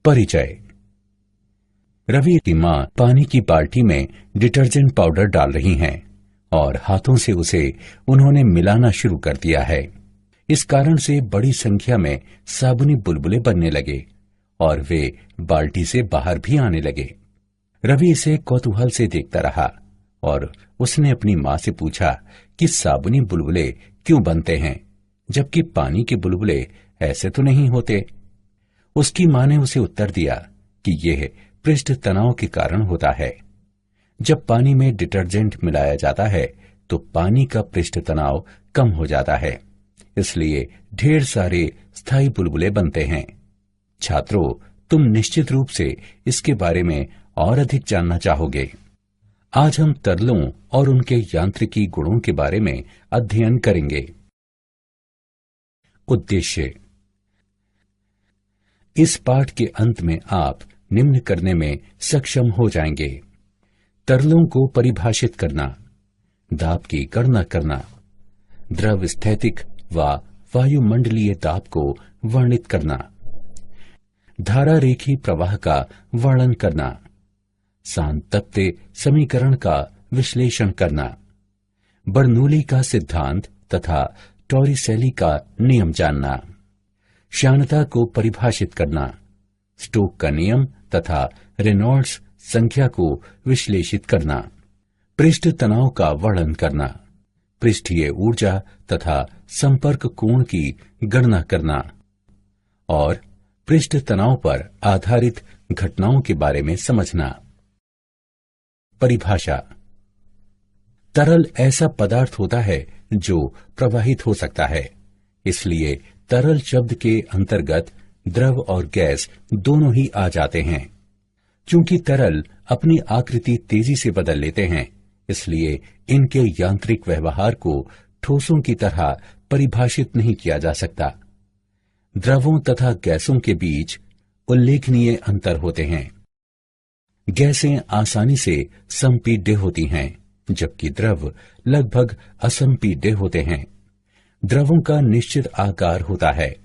परिचय। रवि की मां पानी की बाल्टी में डिटर्जेंट पाउडर डाल रही हैं और हाथों से उसे उन्होंने मिलाना शुरू कर दिया है। इस कारण से बड़ी संख्या में साबुनी बुलबुले बनने लगे और वे बाल्टी से बाहर भी आने लगे। रवि इसे कौतूहल से देखता रहा और उसने अपनी मां से पूछा कि साबुनी बुलबुले क्यों बनते हैं, जबकि पानी के बुलबुले ऐसे तो नहीं होते। उसकी मां ने उसे उत्तर दिया कि यह पृष्ठ तनाव के कारण होता है। जब पानी में डिटर्जेंट मिलाया जाता है तो पानी का पृष्ठ तनाव कम हो जाता है, इसलिए ढेर सारे स्थायी बुलबुले बनते हैं। छात्रों, तुम निश्चित रूप से इसके बारे में और अधिक जानना चाहोगे। आज हम तरलों और उनके यांत्रिकी गुणों के बारे में अध्ययन करेंगे। उद्देश्य। इस पाठ के अंत में आप निम्न करने में सक्षम हो जाएंगे: तरलों को परिभाषित करना, दाब की गणना करना, द्रव स्थैतिक व वायुमंडलीय दाब को वर्णित करना, धारा रेखी प्रवाह का वर्णन करना, सांतप्य समीकरण का विश्लेषण करना, बर्नूली का सिद्धांत तथा टॉरिसेली का नियम जानना, श्यानता को परिभाषित करना, स्टोक का नियम तथा रेनॉल्ड्स संख्या को विश्लेषित करना, पृष्ठ तनाव का वर्णन करना, पृष्ठीय ऊर्जा तथा संपर्क कोण की गणना करना और पृष्ठ तनाव पर आधारित घटनाओं के बारे में समझना। परिभाषा। तरल ऐसा पदार्थ होता है जो प्रवाहित हो सकता है, इसलिए तरल शब्द के अंतर्गत द्रव और गैस दोनों ही आ जाते हैं। चूंकि तरल अपनी आकृति तेजी से बदल लेते हैं, इसलिए इनके यांत्रिक व्यवहार को ठोसों की तरह परिभाषित नहीं किया जा सकता। द्रवों तथा गैसों के बीच उल्लेखनीय अंतर होते हैं। गैसें आसानी से संपीड्य होती हैं, जबकि द्रव लगभग असंपीड्य होते हैं। द्रवों का निश्चित आकार होता है,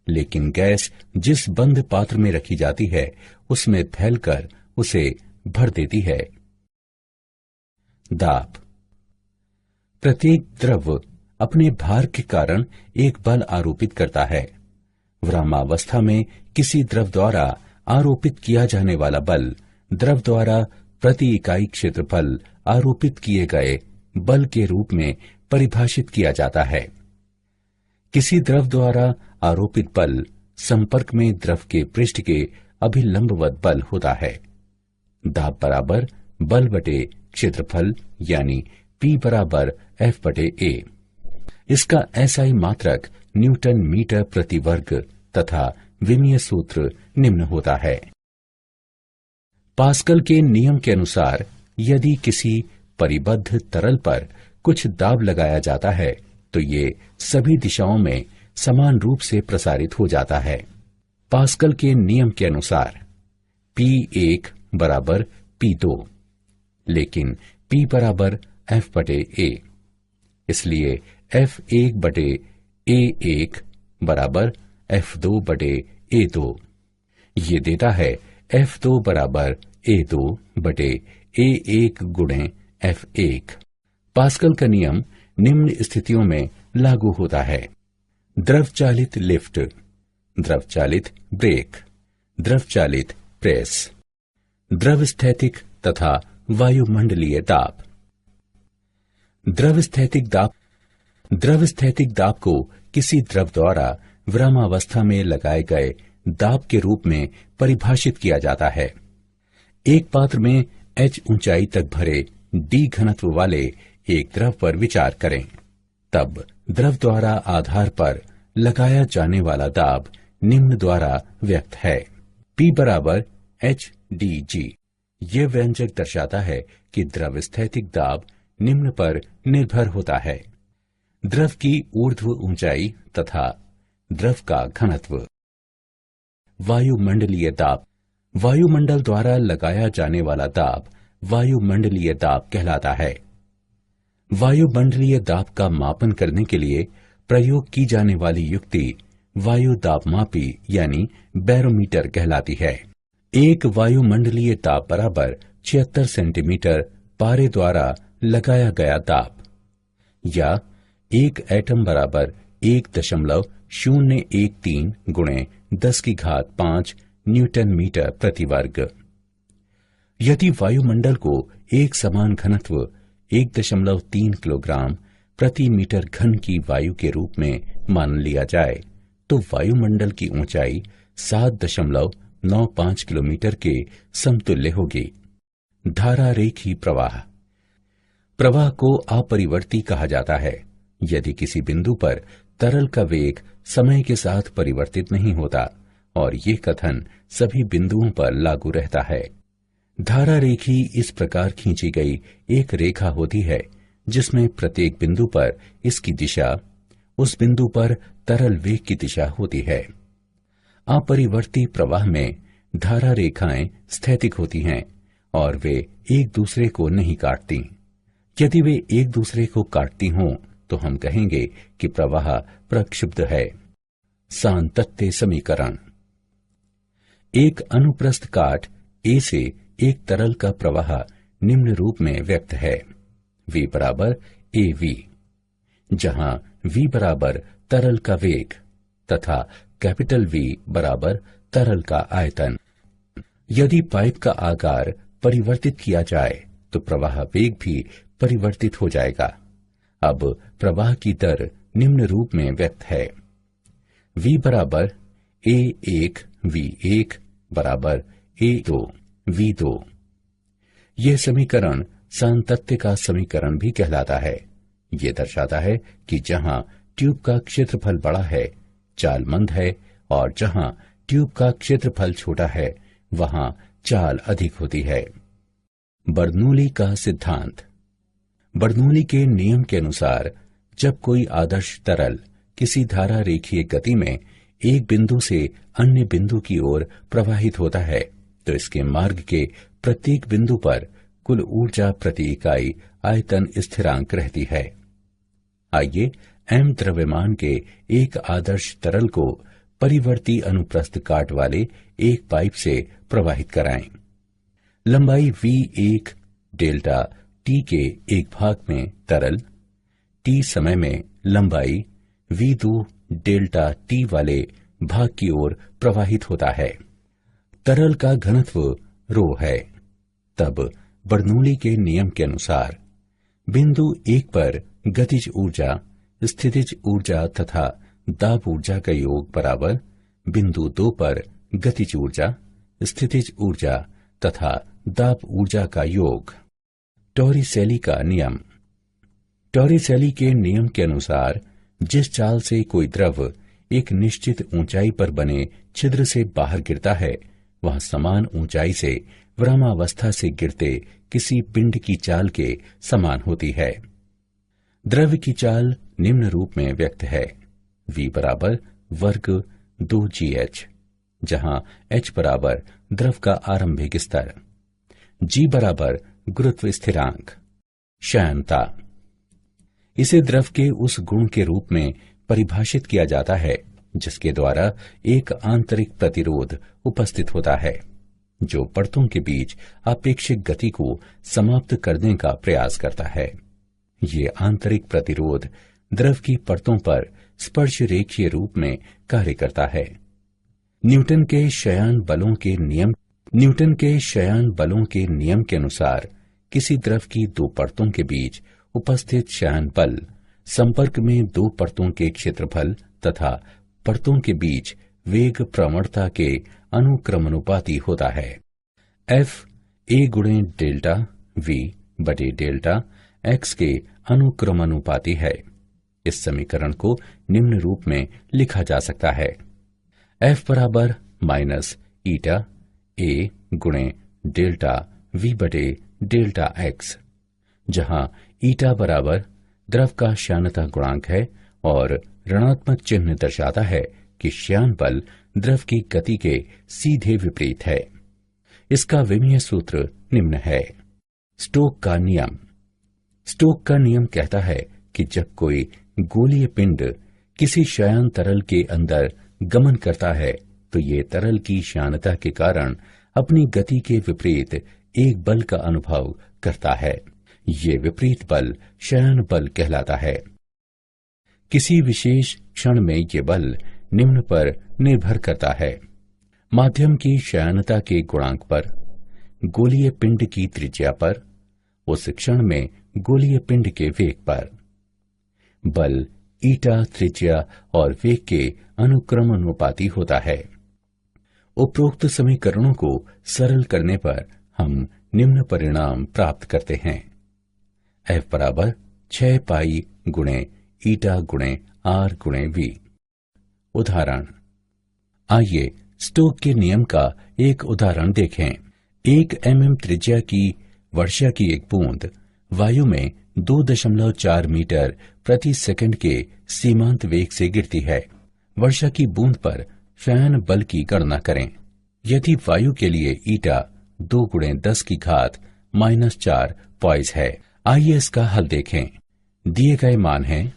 लेकिन गैस जिस बंद पात्र में रखी जाती है उसमें फैलकर उसे भर देती है। दाब। प्रत्येक द्रव अपने भार के कारण एक बल आरोपित करता है। विरामावस्था में किसी द्रव द्वारा आरोपित किया जाने वाला बल द्रव द्वारा प्रति इकाई क्षेत्रफल आरोपित किए गए बल के रूप में परिभाषित किया जाता है। किसी द्रव द्वारा आरोपित बल संपर्क में द्रव के पृष्ठ के अभिलंबवत बल होता है। दाब बराबर बल बटे क्षेत्रफल यानी P बराबर F बटे A। इसका SI मात्रक न्यूटन मीटर प्रति वर्ग तथा विमीय सूत्र निम्न होता है। पास्कल के नियम के अनुसार यदि किसी परिबद्ध तरल पर कुछ दाब लगाया जाता है तो ये सभी दिशाओं में समान रूप से प्रसारित हो जाता है। पास्कल के नियम के अनुसार P1 बराबर P2, लेकिन P बराबर F बटे A, इसलिए F1 बटे A1 बराबर F2 बटे A2। ये देता है F2 बराबर A2 बटे A1 गुणे F1। पास्कल का नियम निम्न स्थितियों में लागू होता है: द्रव चालित लिफ्ट, द्रव चालित ब्रेक, द्रव चालित प्रेस, द्रव स्थैतिक तथा वायुमंडलीय दाब। द्रव स्थैतिक दाब को किसी द्रव द्वारा विरामावस्था में लगाए गए दाब के रूप में परिभाषित किया जाता है। एक पात्र में H ऊंचाई तक भरे D घनत्व वाले एक द्रव पर विचार करें, तब द्रव द्वारा आधार पर लगाया जाने वाला दाब निम्न द्वारा व्यक्त है: P बराबर HDG। यह व्यंजक दर्शाता है कि द्रव स्थैतिक दाब निम्न पर निर्भर होता है: द्रव की ऊर्ध्व ऊंचाई तथा द्रव का घनत्व। वायुमंडलीय दाब। वायुमंडल द्वारा लगाया जाने वाला दाब वायुमंडलीय दाब कहलाता है। वायुमंडलीय दाब का मापन करने के लिए प्रयोग की जाने वाली युक्ति वायु दाबमापी यानी बैरोमीटर कहलाती है। एक वायुमंडलीय दाब बराबर 76 सेंटीमीटर पारे द्वारा लगाया गया दाब, या एक एटम बराबर 1.013 गुणे 10⁵ न्यूटन मीटर प्रति वर्ग। यदि वायुमंडल को एक समान घनत्व 1.3 किलोग्राम प्रति मीटर घन की वायु के रूप में मान लिया जाए तो वायुमंडल की ऊंचाई 7.95 किलोमीटर के समतुल्य होगी। धारा रेखी प्रवाह। प्रवाह को अपरिवर्ती कहा जाता है यदि किसी बिंदु पर तरल का वेग समय के साथ परिवर्तित नहीं होता, और ये कथन सभी बिंदुओं पर लागू रहता है। धारा रेखी इस प्रकार खींची गई एक रेखा होती है जिसमें प्रत्येक बिंदु पर इसकी दिशा उस बिंदु पर तरल वेग की दिशा होती है। अपरिवर्ती प्रवाह में धारा रेखाएं स्थैतिक होती हैं और वे एक दूसरे को नहीं काटती। यदि वे एक दूसरे को काटती हों तो हम कहेंगे कि प्रवाह प्रक्षुब्ध है। सातत्य समीकरण। एक अनुप्रस्थ काट ए से एक तरल का प्रवाह निम्न रूप में व्यक्त है। V बराबर AV, जहां V बराबर तरल का वेग तथा कैपिटल V बराबर तरल का आयतन। यदि पाइप का आकार परिवर्तित किया जाए तो प्रवाह वेग भी परिवर्तित हो जाएगा। अब प्रवाह की दर निम्न रूप में व्यक्त है। V बराबर A1 V1 बराबर A2 V2। यह समीकरण सातत्य का समीकरण भी कहलाता है। ये दर्शाता है कि जहां ट्यूब का क्षेत्रफल बड़ा है, चाल मंद है, और जहां ट्यूब का क्षेत्रफल छोटा है वहां चाल अधिक होती है। बर्नौली का सिद्धांत। बर्नौली के नियम के अनुसार जब कोई आदर्श तरल किसी धारा रेखीय गति में एक बिंदु से अन्य बिंदु की ओर प्रवाहित होता है तो इसके मार्ग के प्रत्येक बिंदु पर कुल ऊर्जा प्रति इकाई आयतन स्थिरांक रहती है। आइए m द्रव्यमान के एक आदर्श तरल को परिवर्ती अनुप्रस्थ काट वाले एक पाइप से प्रवाहित कराएं। लंबाई V1 डेल्टा T के एक भाग में तरल T समय में लंबाई V2 डेल्टा T वाले भाग की ओर प्रवाहित होता है। तरल का घनत्व ρ है। तब बर्नौली के नियम के अनुसार बिंदु 1 पर गतिज ऊर्जा, स्थितिज ऊर्जा तथा दाब ऊर्जा का योग बराबर बिंदु 2 पर गतिज ऊर्जा, स्थितिज ऊर्जा तथा दाब ऊर्जा का योग। टॉरिसेली का नियम। टॉरिसेली के नियम के अनुसार जिस चाल से कोई द्रव एक निश्चित ऊंचाई पर बने छिद्र से बाहर गिरता है वह समान ऊंचाई से विरामावस्था से गिरते किसी पिंड की चाल के समान होती है। द्रव्य की चाल निम्न रूप में व्यक्त है। V बराबर वर्ग 2gh, जहां h बराबर द्रव का आरंभिक स्तर, g बराबर गुरुत्व स्थिरांक, श्यानता। इसे द्रव के उस गुण के रूप में परिभाषित किया जाता है जिसके द्वारा एक आंतरिक प्रतिरोध उपस्थित होता है जो परतों के बीच अपेक्षित गति को समाप्त करने का प्रयास करता है। ये आंतरिक प्रतिरोध द्रव की परतों पर स्पर्श रेखीय रूप में कार्य करता है। न्यूटन के शयान बलों के नियम के अनुसार किसी द्रव की दो परतों के बीच उपस्थित शयान बल संपर्क में दो परतों के क्षेत्रफल तथा परतों के बीच वेग प्रवणता के अनुक्रमानुपाती होता है। F A गुणे डेल्टा V बटे डेल्टा x के अनुक्रमानुपाती है। इस समीकरण को निम्न रूप में लिखा जा सकता है। F बराबर माइनस ईटा A गुणे डेल्टा V बटे डेल्टा x, जहां ईटा बराबर द्रव का श्यानता गुणांक है और ऋणात्मक चिन्ह दर्शाता है कि श्यान बल द्रव की गति के सीधे विपरीत है। इसका विमीय सूत्र निम्न है। स्टोक का नियम। स्टोक का नियम कहता है कि जब कोई गोलीय पिंड किसी श्यान तरल के अंदर गमन करता है तो ये तरल की श्यानता के कारण अपनी गति के विपरीत एक बल का अनुभव करता है। ये विपरीत बल शयन बल कहलाता है। किसी विशेष क्षण में ये बल निम्न पर निर्भर करता है: माध्यम की शयनता के गुणांक पर, गोलीय पिंड की त्रिज्या पर, उस क्षण में गोलीय पिंड के वेग पर। बल ईटा त्रिज्या और वेग के अनुक्रमानुपाती होता है। उपरोक्त समीकरणों को सरल करने पर हम निम्न परिणाम प्राप्त करते हैं: F बराबर 6 पाई गुणे ईटा गुणे R गुणे V। उदाहरण: आइए स्टोक के नियम का एक उदाहरण देखें। 1 mm त्रिज्या की वर्षा की एक बूंद वायु में 2.4 मीटर प्रति सेकंड के सीमांत वेग से गिरती है। वर्षा की बूंद पर शयन बल की गणना करें। यदि वायु के लिए ईटा 2 × 10⁻⁴ पॉइज है। आइए इसका हल देखें। दिए गए मान हैं: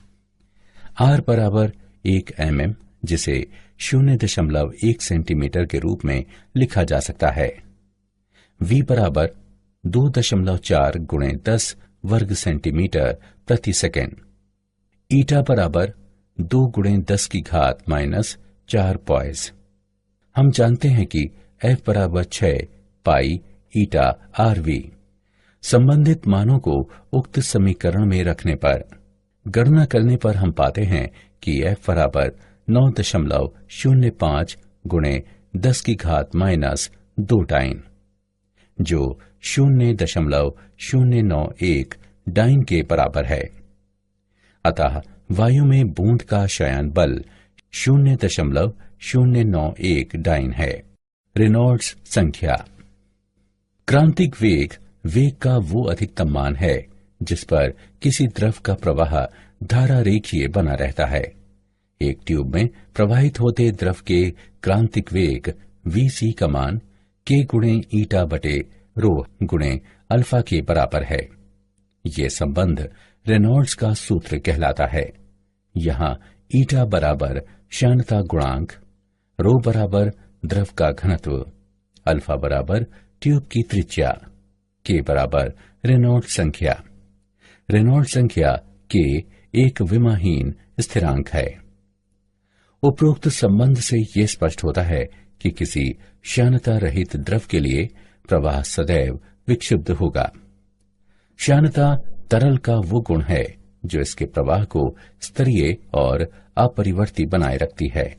R बराबर 1 mm, जिसे 0.1 सेंटीमीटर के रूप में लिखा जा सकता है। V बराबर 2.4 × 10 वर्ग सेंटीमीटर प्रति सेकंड। ईटा बराबर 2 × 10⁻⁴ पॉइज। हम जानते हैं कि F बराबर 6 पाई ईटा RV। संबंधित मानों को उक्त समीकरण में रखने पर गणना करने पर हम पाते हैं कि F बराबर 9.05 × 10⁻² डाइन, जो 0.091 डाइन के बराबर है। अतः वायु में बूंद का शयन बल 0.091 डाइन है। रेनॉल्ड्स संख्या। क्रांतिक वेग का वो अधिकतम मान है जिस पर किसी द्रव का प्रवाह धारा रेखीय बना रहता है। एक ट्यूब में प्रवाहित होते द्रव के क्रांतिक वेग Vc का मान K × η/ρ × α के बराबर है। ये संबंध रेनॉल्ड्स का सूत्र कहलाता है। यहाँ ईटा बराबर शयनता गुणांक, ρ बराबर द्रव का घनत्व, अल्फा बराबर ट्यूब की त्रिज्या, K बराबर रेनॉल्ड्स संख्या। रेनॉल्ड्स संख्या K एक विमाहीन स्थिरांक है। उपरोक्त संबंध से ये स्पष्ट होता है कि किसी श्यानता रहित द्रव के लिए प्रवाह सदैव विक्षुब्ध होगा। श्यानता तरल का वो गुण है जो इसके प्रवाह को स्तरीय और अपरिवर्ती बनाए रखती है।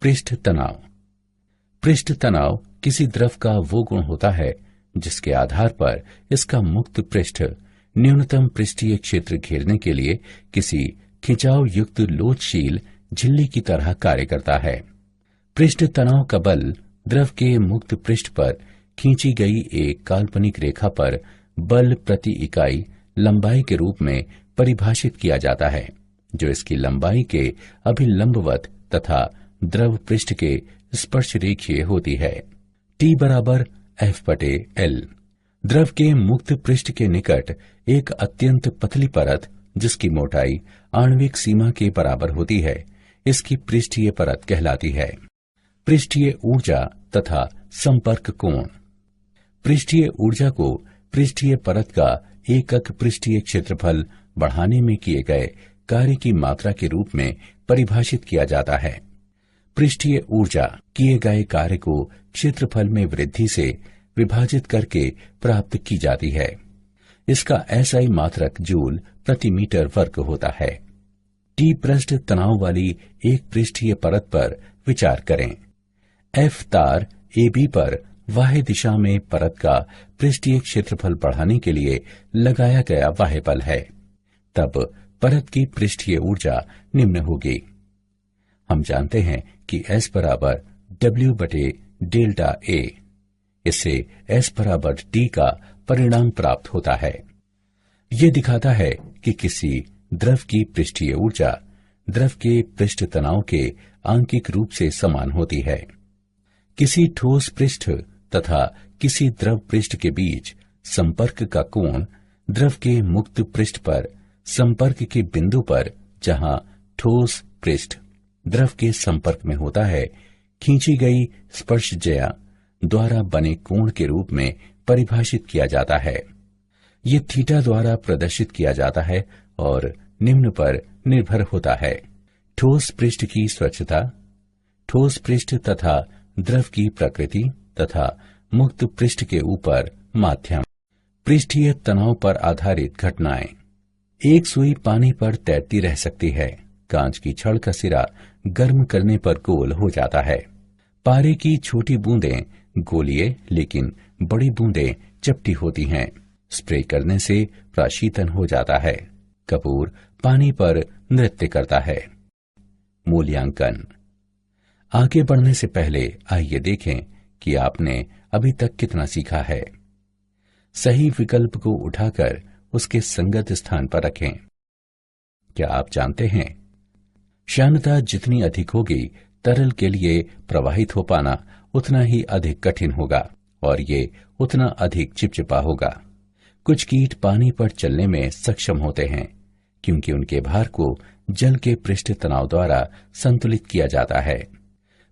पृष्ठ तनाव। पृष्ठ तनाव किसी द्रव का वो गुण होता है जिसके आधार पर इसका मुक्त पृष्ठ न्यूनतम पृष्ठीय क्षेत्र घेरने के लिए किसी खिंचाव युक्त लोचशील झिल्ली की तरह कार्य करता है। पृष्ठ तनाव का बल द्रव के मुक्त पृष्ठ पर खींची गई एक काल्पनिक रेखा पर बल प्रति इकाई लंबाई के रूप में परिभाषित किया जाता है, जो इसकी लंबाई के अभिलंबवत तथा द्रव पृष्ठ के स्पर्श रेखीय होती है। T बराबर F/L। द्रव के मुक्त पृष्ठ के निकट एक अत्यंत पतली परत जिसकी मोटाई आणविक सीमा के बराबर होती है, इसकी पृष्ठीय परत कहलाती है। पृष्ठीय ऊर्जा तथा संपर्क कोण। पृष्ठीय ऊर्जा को पृष्ठीय परत का एकक पृष्ठीय क्षेत्रफल बढ़ाने में किए गए कार्य की मात्रा के रूप में परिभाषित किया जाता है। पृष्ठीय ऊर्जा किए गए कार्य को क्षेत्रफल में वृद्धि से विभाजित करके प्राप्त की जाती है। इसका SI मात्रक जूल प्रति मीटर वर्ग होता है। T पृष्ठ तनाव वाली एक पृष्ठीय परत पर विचार करें। F तार AB पर बाह्य दिशा में परत का पृष्ठीय क्षेत्रफल बढ़ाने के लिए लगाया गया बाह्य बल है। तब परत की पृष्ठीय ऊर्जा निम्न होगी। हम जानते हैं कि S बराबर W/डेल्टा A। इससे S बराबर T का परिणाम प्राप्त होता है। ये दिखाता है कि किसी द्रव की पृष्ठीय ऊर्जा द्रव के पृष्ठ तनाव के आंकिक रूप से समान होती है। किसी ठोस पृष्ठ तथा किसी द्रव पृष्ठ के बीच संपर्क का कोण द्रव के मुक्त पृष्ठ पर संपर्क के बिंदु पर जहां ठोस पृष्ठ द्रव के संपर्क में होता है, खींची गई स्पर्शज्या द्वारा बने कोण के रूप में परिभाषित किया जाता है। ये थीटा द्वारा प्रदर्शित किया जाता है और निम्न पर निर्भर होता है: ठोस पृष्ठ की स्वच्छता, ठोस पृष्ठ तथा द्रव की प्रकृति तथा मुक्त पृष्ठ के ऊपर माध्यम, पृष्ठीय तनाव पर आधारित घटनाएं। एक सुई पानी पर तैरती रह सकती है। कांच की छड़ का सिरा गर्म करने पर गोल हो जाता है। पारे की छोटी बूंदें गोलीय लेकिन बड़ी बूंदें चपटी होती हैं। स्प्रे करने से प्राशीतन हो जाता है। कपूर पानी पर नृत्य करता है। मूल्यांकन। आगे बढ़ने से पहले आइए देखें कि आपने अभी तक कितना सीखा है। सही विकल्प को उठाकर उसके संगत स्थान पर रखें। क्या आप जानते हैं, श्यानता जितनी अधिक होगी, तरल के लिए प्रवाहित हो पाना उतना ही अधिक कठिन होगा और ये उतना अधिक चिपचिपा होगा। कुछ कीट पानी पर चलने में सक्षम होते हैं क्योंकि उनके भार को जल के पृष्ठ तनाव द्वारा संतुलित किया जाता है।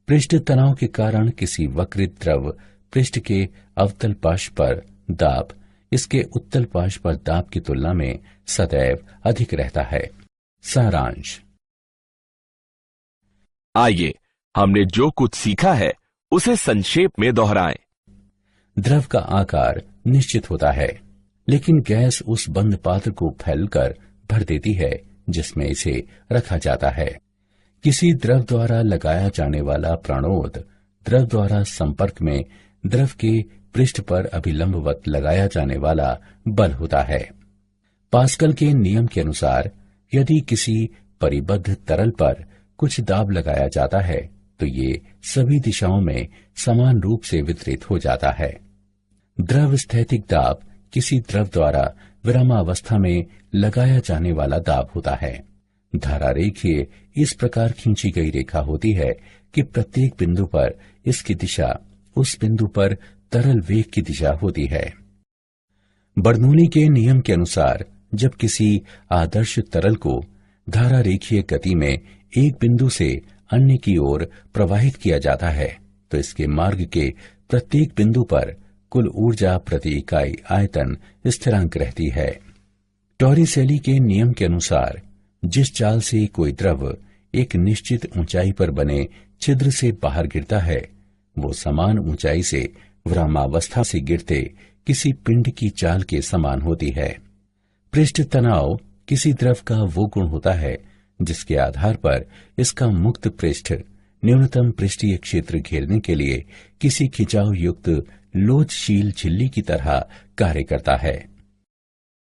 पृष्ठ तनाव के कारण किसी वक्रित द्रव पृष्ठ के अवतल पाश पर दाब इसके उत्तल पाश पर दाब की तुलना में सदैव अधिक रहता है। सारांश। आइए हमने जो कुछ सीखा है उसे संक्षेप में दोहराएं। द्रव का आकार निश्चित होता है, लेकिन गैस उस बंद पात्र को फैलकर भर देती है जिसमें इसे रखा जाता है। किसी द्रव द्वारा लगाया जाने वाला प्राणोद द्रव द्वारा संपर्क में द्रव के पृष्ठ पर अभिलंबवत लगाया जाने वाला बल होता है। पास्कल के नियम के अनुसार यदि किसी परिबद्ध तरल पर कुछ दाब लगाया जाता है तो ये सभी दिशाओं में समान रूप से वितरित हो जाता है। द्रव स्थैतिक दाब किसी द्रव द्वारा विरामावस्था में लगाया जाने वाला दाब होता है। धारा रेखीय इस प्रकार खींची गई रेखा होती है कि प्रत्येक बिंदु पर इसकी दिशा उस बिंदु पर तरल वेग की दिशा होती है। बर्नौली के नियम के अनुसार जब किसी आदर्श तरल को धारा रेखीय गति में एक बिंदु से अन्य की ओर प्रवाहित किया जाता है तो इसके मार्ग के प्रत्येक बिंदु पर कुल ऊर्जा प्रति इकाई आयतन स्थिरांक रहती है। टॉरिसेली के नियम के अनुसार जिस चाल से कोई द्रव एक निश्चित ऊंचाई पर बने छिद्र से बाहर गिरता है वो समान ऊंचाई से विरामावस्था से गिरते किसी पिंड की चाल के समान होती है। पृष्ठ तनाव किसी द्रव का वो गुण होता है जिसके आधार पर इसका मुक्त पृष्ठ न्यूनतम पृष्ठीय क्षेत्र घेरने के लिए किसी खिंचाव युक्त लोचशील झिल्ली की तरह कार्य करता है।